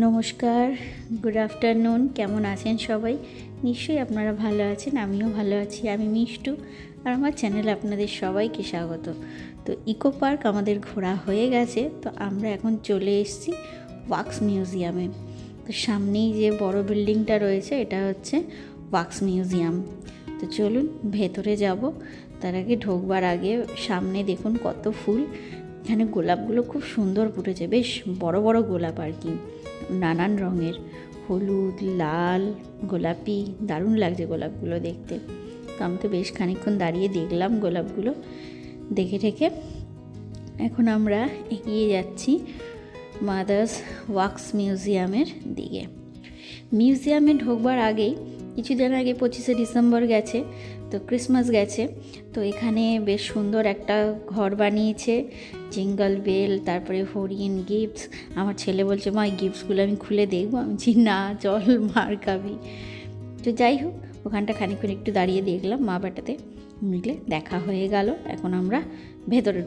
নমস্কার, good afternoon. কেমন আছেন সবাই? নিশ্চয়ই আপনারা ভালো আছেন, আমিও ভালো আছি। আমি মিষ্টু, আর আমার চ্যানেলে আপনাদের সবাইকে স্বাগত। তো ইকো পার্ক আমাদের ঘোরা হয়ে গেছে, তো আমরা এখন চলে এসেছি ওয়াক্স মিউজিয়ামে। তো সামনেই যে বড় বিল্ডিংটা রয়েছে, এটা হচ্ছে ওয়াক্স মিউজিয়াম। তো চলুন ভেতরে যাব। তার আগে ঢোকবার আগে সামনে দেখুন কত ফুল। এখানে গোলাপগুলো খুব সুন্দর ফুটেছে, বেশ বড় বড় গোলাপ আর কি, নানান রঙের, হলুদ, লাল, গোলাপি। দারুণ লাগছে গোলাপগুলো দেখতে। তো আমি তো বেশ খানিকক্ষণ দাঁড়িয়ে দেখলাম গোলাপগুলো, দেখে ঠেকে এখন আমরা এগিয়ে যাচ্ছি মাদার্স ওয়াক্স মিউজিয়ামের দিকে। মিউজিয়ামে ঢোকবার আগেই কিছুদিন আগে 25শে ডিসেম্বর গেছে, তো ক্রিসমাস গেছে। তো এখানে বেশ সুন্দর একটা ঘর বানিয়েছে, জিঙ্গল বেল, তারপরে হরিণ, গিফটস। আমার ছেলে বলছে, মা এই গিফটসগুলো আমি খুলে দেখবো। আমি বলছি না, চল, মার খাবি। তো যাই হোক, ওখানটা খানিকক্ষণ একটু দাঁড়িয়ে দেখলাম, মা বেটাতে মিলে দেখা হয়ে গেল। এখন আমরা ভেতরে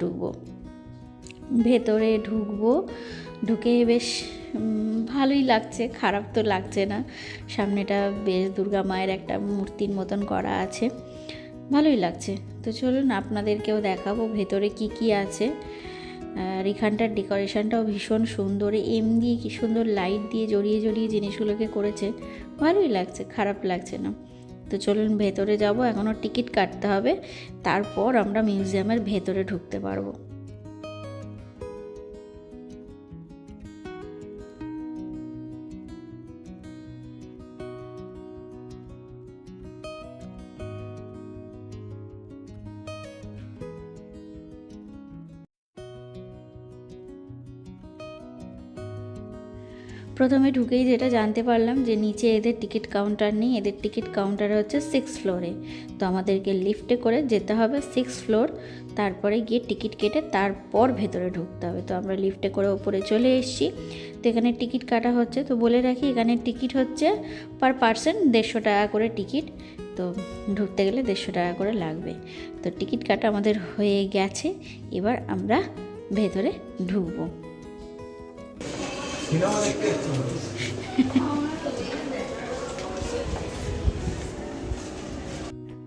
ঢুকবো। ঢুকে বেশ ভালোই লাগছে, খারাপ তো লাগছে না। সামনেটা বেশ দুর্গা মায়ের একটা মূর্তির মতন করা আছে, ভালোই লাগছে। তো চলুন আপনাদেরকেও দেখাবো ভেতরে কি কি আছে। আর এখানটার ডেকোরেশনটাও ভীষণ সুন্দর, এমনি কি সুন্দর লাইট দিয়ে জড়িয়ে জড়িয়ে জিনিসগুলোকে করেছে, ভালোই লাগছে, খারাপ লাগছে না। তো চলুন ভেতরে যাব। এখনও টিকিট কাটতে হবে, তারপর আমরা মিউজিয়ামের ভেতরে ঢুকতে পারবো। প্রথমে ঢুকেই যেটা জানতে পারলাম যে নিচে এদের টিকিট কাউন্টার নেই, এদের টিকিট কাউন্টার হচ্ছে 6th ফ্লোরে। তো আমাদেরকে লিফটে করে যেতে হবে 6th ফ্লোর, তারপরে গিয়ে টিকিট কেটে তারপর ভেতরে ঢুকতে হবে। তো আমরা লিফটে করে ওপরে চলে এসেছি। তো এখানে টিকিট কাটা হচ্ছে। তো বলে রাখি, এখানে টিকিট হচ্ছে পার পার্সন 150 টাকা করে টিকিট। তো ঢুকতে গেলে 150 টাকা করে লাগবে। তো টিকিট কাটা আমাদের হয়ে গেছে, এবার আমরা ভেতরে ঢুকবো।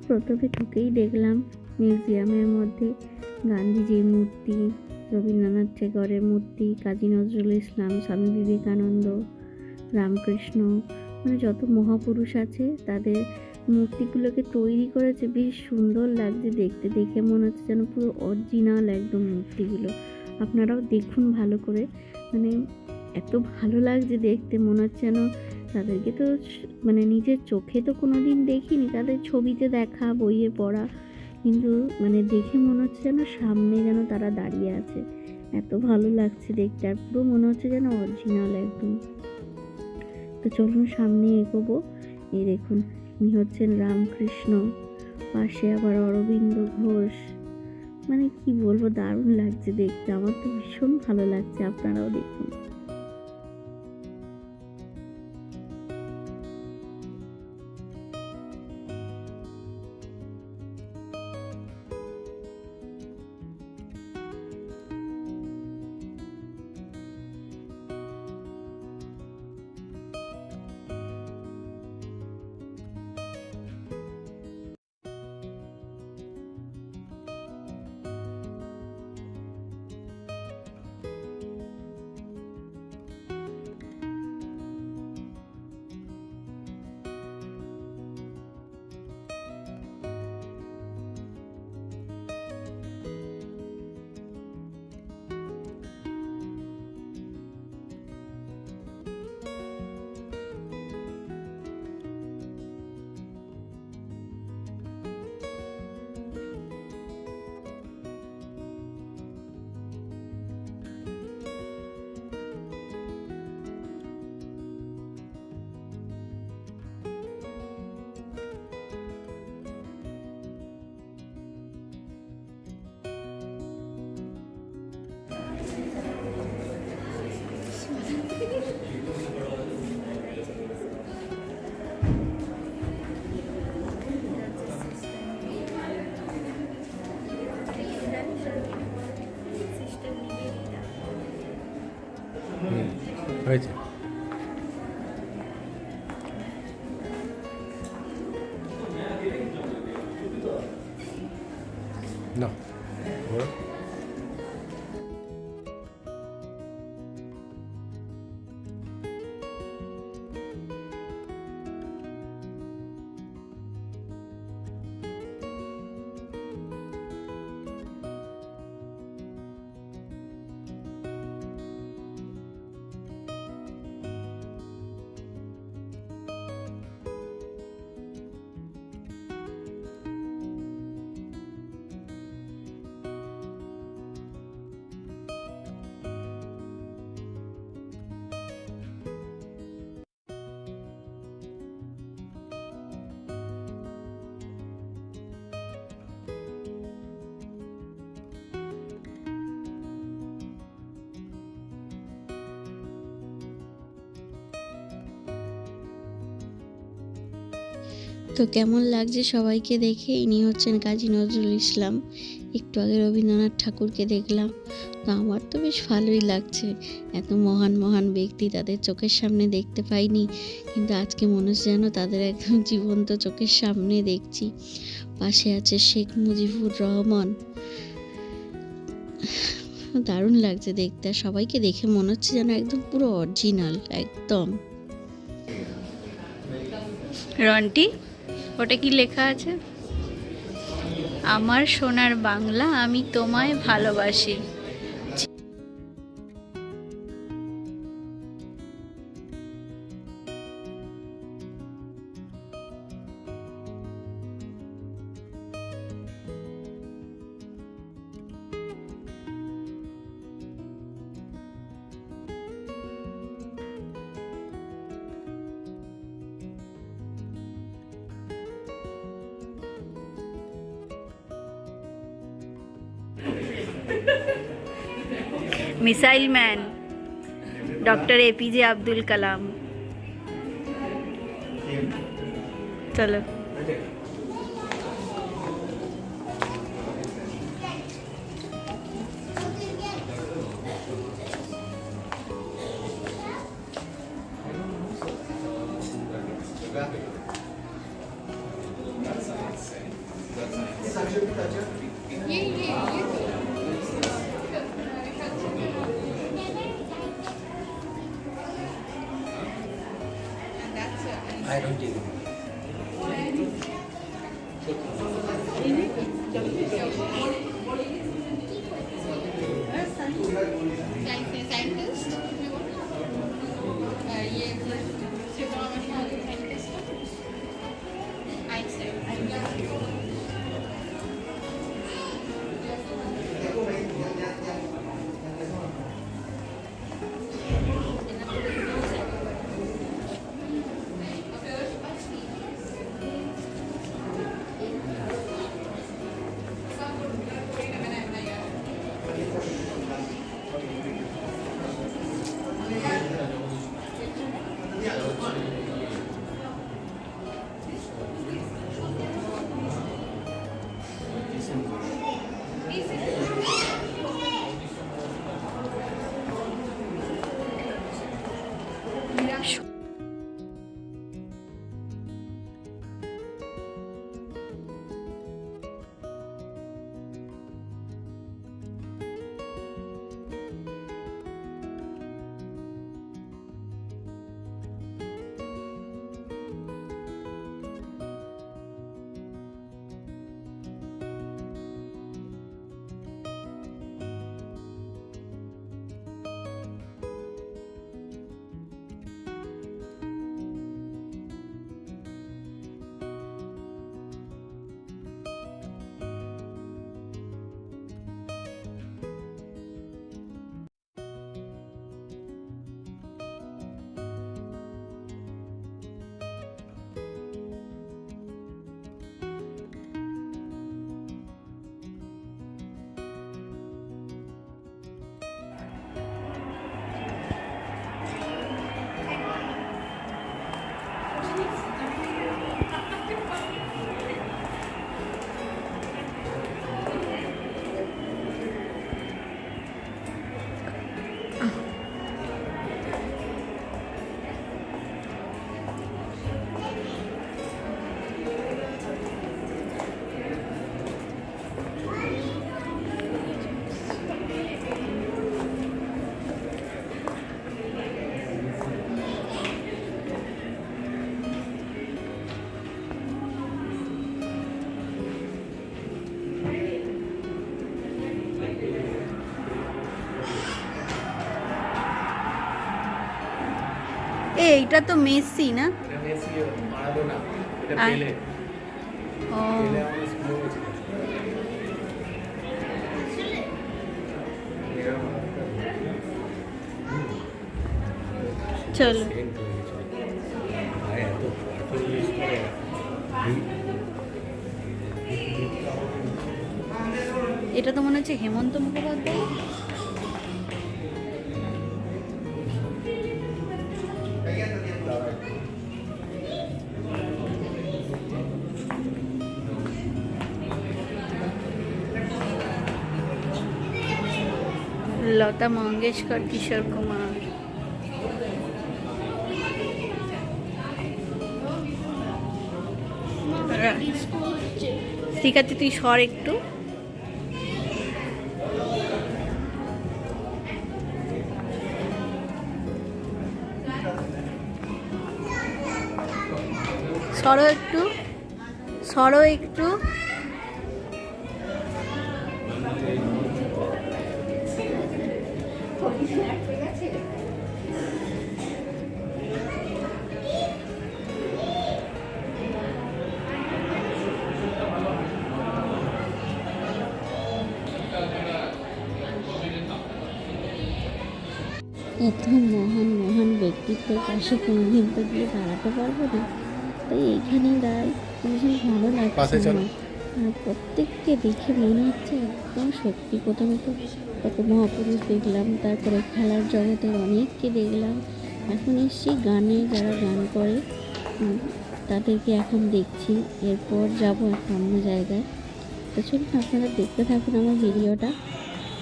প্রথমে ঢুকেই দেখলাম মিউজিয়ামের মধ্যে গান্ধীজির মূর্তি, রবীন্দ্রনাথ ঠাকুরের মূর্তি, কাজী নজরুল ইসলাম, স্বামী বিবেকানন্দ, রামকৃষ্ণ, মানে যত মহাপুরুষ আছে তাদের মূর্তিগুলোকে তৈরি করেছে। বেশ সুন্দর লাগছে দেখতে, দেখে মনে হচ্ছে যেন পুরো অরিজিনাল একদম মূর্তিগুলো। আপনারাও দেখুন ভালো করে, মানে এত ভালো লাগছে দেখতে, মনে হচ্ছে যেন তাদেরকে তো মানে নিজের চোখে তো কোনো দিন দেখিনি, তাদের ছবিতে দেখা, বইয়ে পড়া, কিন্তু মানে দেখে মনে হচ্ছে যেন সামনে যেন তারা দাঁড়িয়ে আছে। এত ভালো লাগছে দেখতে, আর পুরো মনে হচ্ছে যেন অরিজিনাল একদম। তো চলুন সামনে এগোবো। এই দেখুন, ইনি হচ্ছেন রামকৃষ্ণ, পাশে আবার অরবিন্দ ঘোষ। মানে কি বলবো, দারুণ লাগছে দেখতে, আমার তো ভীষণ ভালো লাগছে। আপনারাও দেখুন। হয়েছে। তো কেমন লাগছে সবাইকে দেখে? ইনি হচ্ছেন কাজী নজরুল ইসলাম। একটু আগে রবীন্দ্রনাথ ঠাকুরকে দেখলাম, তো আমার তো বেশ ভালোই লাগছে। এত মহান মহান ব্যক্তি তাদের চোখের সামনে দেখতে পাইনি, কিন্তু আজকে মনে হচ্ছে যেন তাদের একদম জীবন্ত চোখের সামনে দেখছি। পাশে আছে শেখ মুজিবুর রহমান। দারুণ লাগছে দেখতে, আর সবাইকে দেখে মনে হচ্ছে যেন একদম পুরো অরিজিনাল একদম। রন্টি, ওটা কি লেখা আছে? আমার সোনার বাংলা, আমি তোমায় ভালোবাসি। Missile man doctor APJ Abdul Kalam. चलो I don't take it. এইটা তো মেসি না? এটা মেসি মারাদোনা, এটা আর- পেলে। ও পেলে আমাদের স্কুলে গেছিল। চলো সেন্ট হয়ে গেছিল। ভাই এত পারফিউম ইউজ করে। এটা তো মনে হচ্ছে হেমন্ত মুখোপাধ্যায়। লতা মঙ্গেশকর, কিশোর কুমার। শিখাচ্ছি, তুই সর একটু। সরো একটু, সরো একটু। এত মহান মহান ব্যক্তিত্বের পাশে কোনোদিন তো গিয়ে দাঁড়াতে পারবো না, তাই এইখানেই দাঁড়াই। ভীষণ ভালো লাগছে আমার। আর প্রত্যেককে দেখে মনে হচ্ছে একদম সত্যি। প্রথমে তো কত মহাপুরুষ দেখলাম, তারপরে খেলার জগতের অনেককে দেখলাম, এখন এসছি গানে, যারা গান করে তাদেরকে এখন দেখছি। এরপর যাবো একটা অন্য জায়গায়। তো চলুন আপনারা দেখতে থাকুন আমার ভিডিওটা।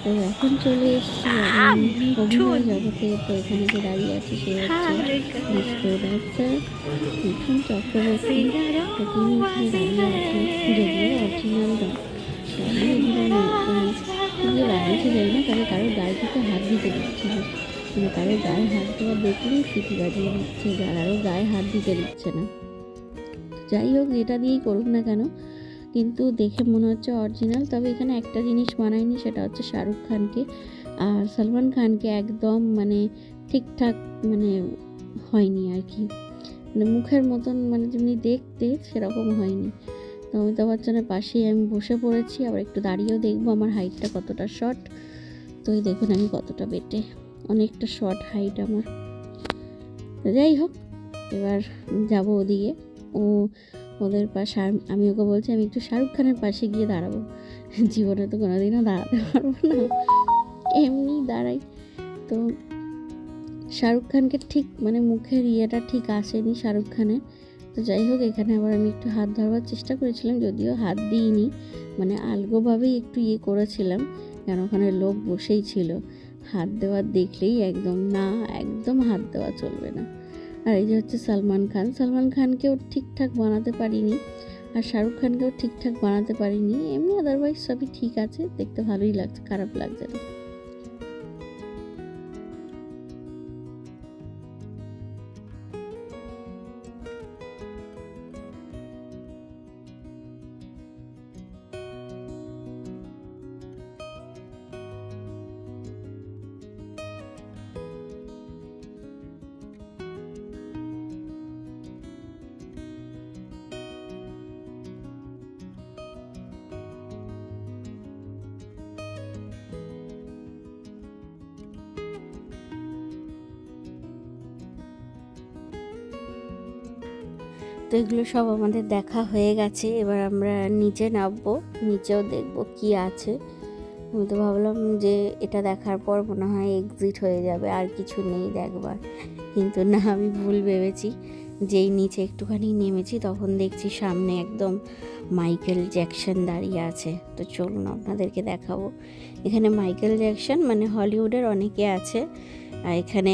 তো এখন চলে এসেছি আমি অভিনয় জগতে। তো এখানে যে দাঁড়িয়ে আছে সে হচ্ছে ডিস্কো ডান্সার মিঠুন চক্রবর্তী। তো তিনি এখানে দাঁড়িয়ে আছেন, যদিও অরিজিনাল নয়। তো আমি এখানে বানিয়েছে যাই না, তবে কারোর গায়ে থেকে হাত দিতে দিচ্ছে না, মানে কারোর গায়ে হাত দেওয়া দেখলেই সিটি বাজিয়ে দিচ্ছে, যারারও গায়ে হাত দিতে দিচ্ছে না। যাই হোক, যেটা দিয়েই করুক না কেন, কিন্তু দেখে মনে হচ্ছে অরিজিনাল। তবে এখানে একটা জিনিস মানায়নি, সেটা হচ্ছে শাহরুখ খানকে আর সলমান খানকে একদম মানে ঠিকঠাক মানে হয়নি আর কি, মানে মুখের মতন মানে যেমনি দেখতে সেরকম হয়নি। তো অমিতাভ বচ্চনের পাশেই আমি বসে পড়েছি, আবার একটু দাঁড়িয়েও দেখবো আমার হাইটটা কতটা শর্ট। তো এই দেখুন আমি কতটা বেটে, অনেকটা শর্ট হাইট আমার। তো যাই হোক, এবার যাব ওদিকে। ওদের পাশে আমি ওকে বলছি আমি একটু শাহরুখ খানের পাশে গিয়ে দাঁড়াবো। জীবনে তো কোনোদিনও দাঁড়াতে পারবো না, এমনি দাঁড়াই। তো শাহরুখ খানকে ঠিক মানে মুখের ইয়েটা ঠিক আসেনি শাহরুখ খানের। তো যাই হোক, এখানে আবার আমি একটু হাত ধরবার চেষ্টা করেছিলাম, যদিও হাত দিইনি, মানে আলগোভাবেই একটু ইয়ে করেছিলাম, কেন ওখানে লোক বসেই ছিল। হাত দেওয়ার দেখলেই একদম না, একদম হাত দেওয়া চলবে না। আর এই যে হচ্ছে সলমান খান। সলমান খানকেও ঠিকঠাক বানাতে পারিনি, আর শাহরুখ খানকেও ঠিকঠাক বানাতে পারিনি। এমনি আদারওয়াইজ সবই ঠিক আছে, দেখতে ভালোই লাগছে, খারাপ লাগছে না। তো এগুলো সব আমাদের দেখা হয়ে গেছে, এবার আমরা নিচে নামবো, নিচেও দেখবো কি আছে। আমি তো ভাবলাম যে এটা দেখার পর মনে হয় এক্সিট হয়ে যাবে, আর কিছু নেই দেখবার, কিন্তু না, আমি ভুল ভেবেছি। যেই নিচে একটুখানি নেমেছি তখন দেখছি সামনে একদম মাইকেল জ্যাকসন দাঁড়িয়ে আছে। তো চলুন আপনাদেরকে দেখাবো। এখানে মাইকেল জ্যাকসন মানে হলিউডের অনেকে আছে, আর এখানে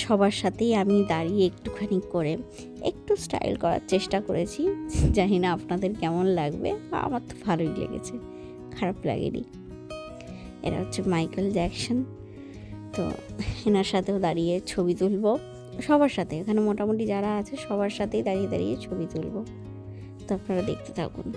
সবার সাথেই আমি দাঁড়িয়ে একটুখানি করে একটু স্টাইল করার চেষ্টা করেছি। জানি না আপনাদের কেমন লাগবে, আমার তো ভালোই লেগেছে, খারাপ লাগেনি। এরা হচ্ছে মাইকেল জ্যাকসন। তো এনার সাথেও দাঁড়িয়ে ছবি তুলবো, সবার সাথে এখানে মোটামুটি যারা আছে সবার সাথেই দাঁড়িয়ে দাঁড়িয়ে ছবি তুলবো। তো আপনারা দেখতে থাকুন।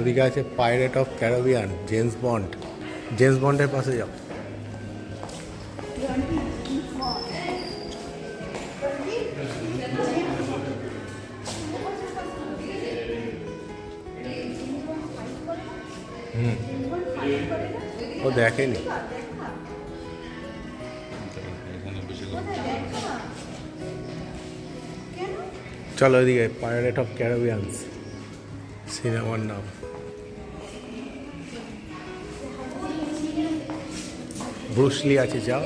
ওদিকে আছে পাইরেট অফ ক্যারিবিয়ান, জেমস বন্ডের পাশে যাও। ও দেখেনি। চলো ওইদিকে পাইরেট অফ ক্যারিবিয়ান্স সিনেমার নাম। ব্রুসলি আছে, যাও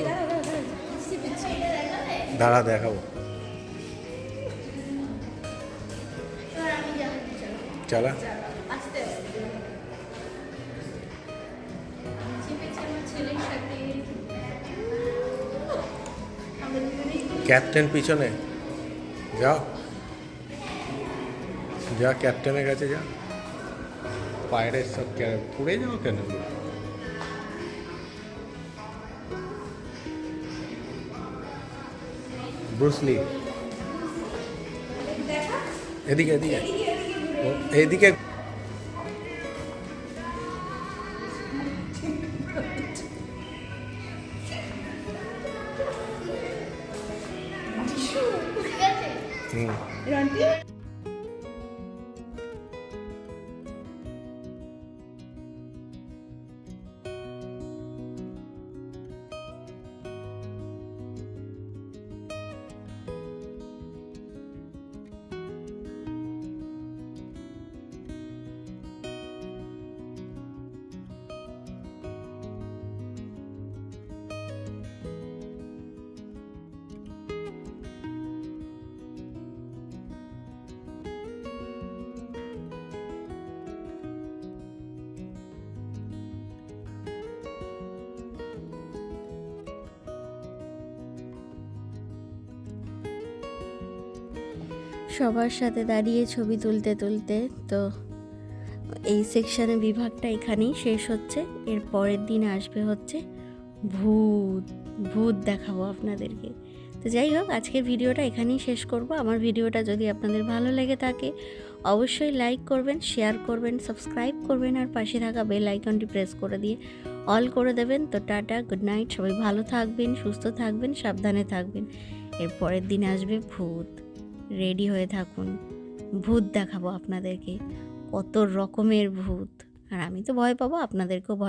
দাঁড়া দেখাবো। চলা ক্যাপ্টেন পিছনে যাও, যা ক্যাপ্টেনের কাছে যা। পাইরেটস অফ ক্যারিবিয়ান, পুড়ে যাও কেন? ব্রুসলি এদিকে এদিকে এইদিকে। সবার সাথে দাঁড়িয়ে ছবি তুলতে তুলতে তো এই সেকশানে বিভাগটা এখানেই শেষ হচ্ছে। এর পরের দিন আসবে হচ্ছে ভূত দেখাবো আপনাদেরকে। তো যাই হোক, আজকের ভিডিওটা এখানেই শেষ করব। আমার ভিডিওটা যদি আপনাদের ভালো লেগে থাকে অবশ্যই লাইক করবেন, শেয়ার করবেন, সাবস্ক্রাইব করবেন, আর পাশে থাকা বেল আইকনটি প্রেস করে দিয়ে অল করে দেবেন। তো টাটা, গুড নাইট, সবাই ভালো থাকবেন, সুস্থ থাকবেন, সাবধানে থাকবেন। এর পরের দিন আসবে ভূত, রেডি হয়ে থাকুন। ভূত দেখাবো আপনাদেরকে, কত রকমের ভূত। আর আমি তো ভয় পাবো, আপনাদেরকেও ভয়